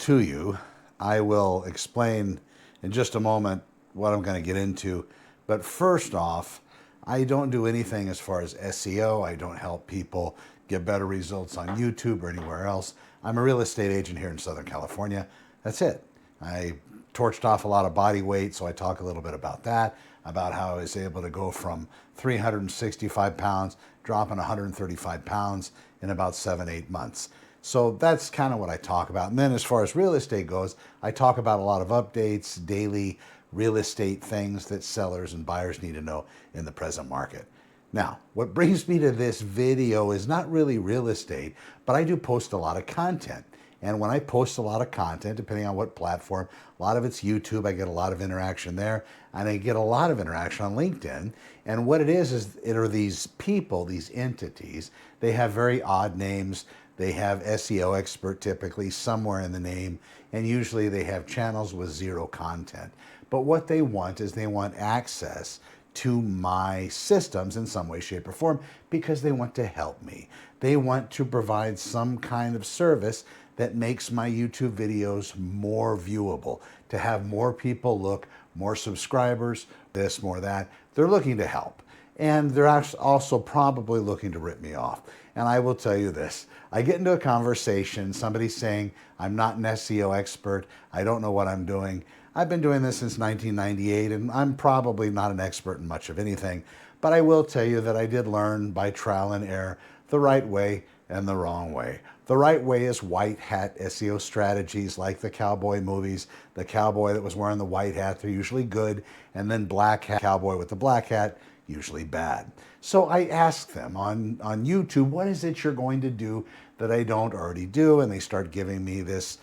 to you. I will explain in just a moment what I'm going to get into. But first off, I don't do anything as far as SEO. I don't help people get better results on YouTube or anywhere else. I'm a real estate agent here in Southern California. That's it. I torched off a lot of body weight, so I talk a little bit about that, about how I was able to go from 365 pounds, dropping 135 pounds in about 7-8 months. So that's kind of what I talk about. And then as far as real estate goes, I talk about a lot of updates, daily real estate things that sellers and buyers need to know in the present market. Now, what brings me to this video is not really real estate, but I do post a lot of content. And when I post a lot of content, depending on what platform, a lot of it's YouTube, I get a lot of interaction there, and I get a lot of interaction on LinkedIn. And what it is it are these people, these entities, they have very odd names. They have SEO expert typically somewhere in the name, and usually they have channels with zero content. But what they want is they want access to my systems in some way, shape, or form because they want to help me. They want to provide some kind of service that makes my YouTube videos more viewable, to have more people look, more subscribers, this, more that. They're looking to help. And they're also probably looking to rip me off. And I will tell you this, I get into a conversation, somebody's saying, I'm not an SEO expert, I don't know what I'm doing. I've been doing this since 1998, and I'm probably not an expert in much of anything, but I will tell you that I did learn by trial and error the right way and the wrong way. The right way is white hat SEO strategies like the cowboy movies. The cowboy that was wearing the white hat, they're usually good, and then black hat, cowboy with the black hat, usually bad. So I asked them on YouTube, what is it you're going to do that I don't already do? And they start giving me this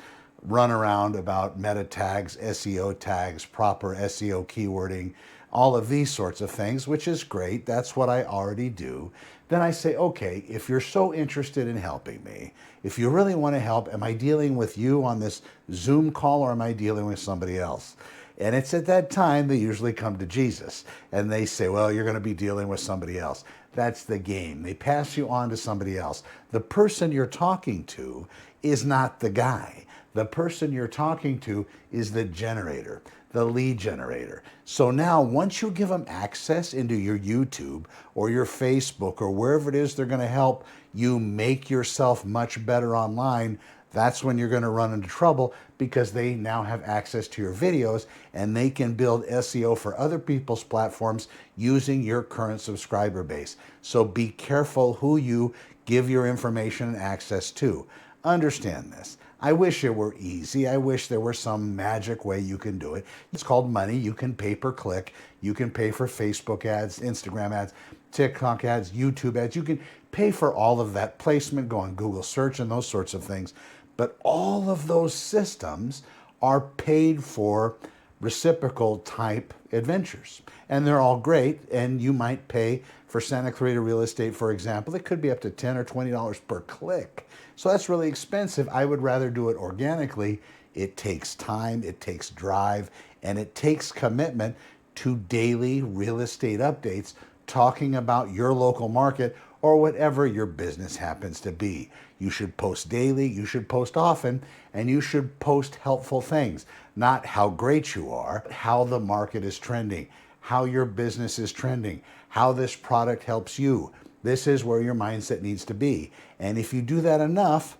runaround about meta tags, SEO tags, proper SEO keywording, all of these sorts of things, which is great. That's what I already do. Then I say, okay, if you're so interested in helping me, if you really want to help, am I dealing with you on this Zoom call or am I dealing with somebody else? And it's at that time they usually come to Jesus and they say, well, you're going to be dealing with somebody else. That's the game. They pass you on to somebody else. The person you're talking to is not the guy. The person you're talking to is the generator, the lead generator. So now once you give them access into your YouTube or your Facebook or wherever it is they're going to help you make yourself much better online, that's when you're going to run into trouble because they now have access to your videos and they can build SEO for other people's platforms using your current subscriber base. So be careful who you give your information and access to. Understand this. I wish it were easy. I wish there were some magic way you can do it. It's called money. You can pay per click. You can pay for Facebook ads, Instagram ads, TikTok ads, YouTube ads. You can pay for all of that placement, go on Google search and those sorts of things. But all of those systems are paid for reciprocal type adventures. And they're all great. And you might pay for Santa Clarita real estate, for example. It could be up to $10 or $20 per click. So that's really expensive. I would rather do it organically. It takes time, it takes drive, and it takes commitment to daily real estate updates talking about your local market or whatever your business happens to be. You should post daily, you should post often, and you should post helpful things. Not how great you are, but how the market is trending, how your business is trending, how this product helps you. This is where your mindset needs to be. And if you do that enough,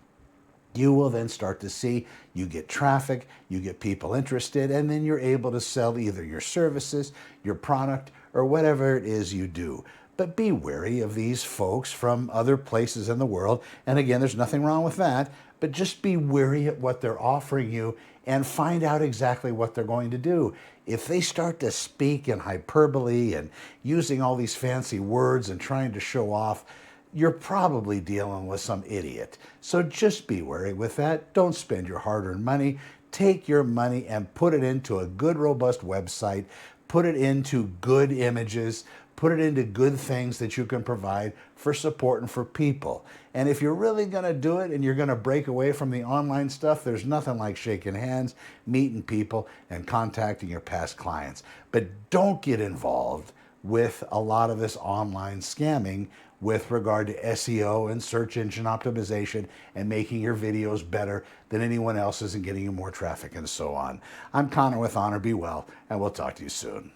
you will then start to see you get traffic, you get people interested, and then you're able to sell either your services, your product, or whatever it is you do. But be wary of these folks from other places in the world. And again, there's nothing wrong with that, but just be wary at what they're offering you and find out exactly what they're going to do. If they start to speak in hyperbole and using all these fancy words and trying to show off, you're probably dealing with some idiot. So just be wary with that. Don't spend your hard-earned money. Take your money and put it into a good, robust website. Put it into good images. Put it into good things that you can provide for support and for people. And if you're really going to do it and you're going to break away from the online stuff, there's nothing like shaking hands, meeting people, and contacting your past clients. But don't get involved with a lot of this online scamming with regard to SEO and search engine optimization and making your videos better than anyone else's and getting you more traffic and so on. I'm Connor with Honor. Be well, and we'll talk to you soon.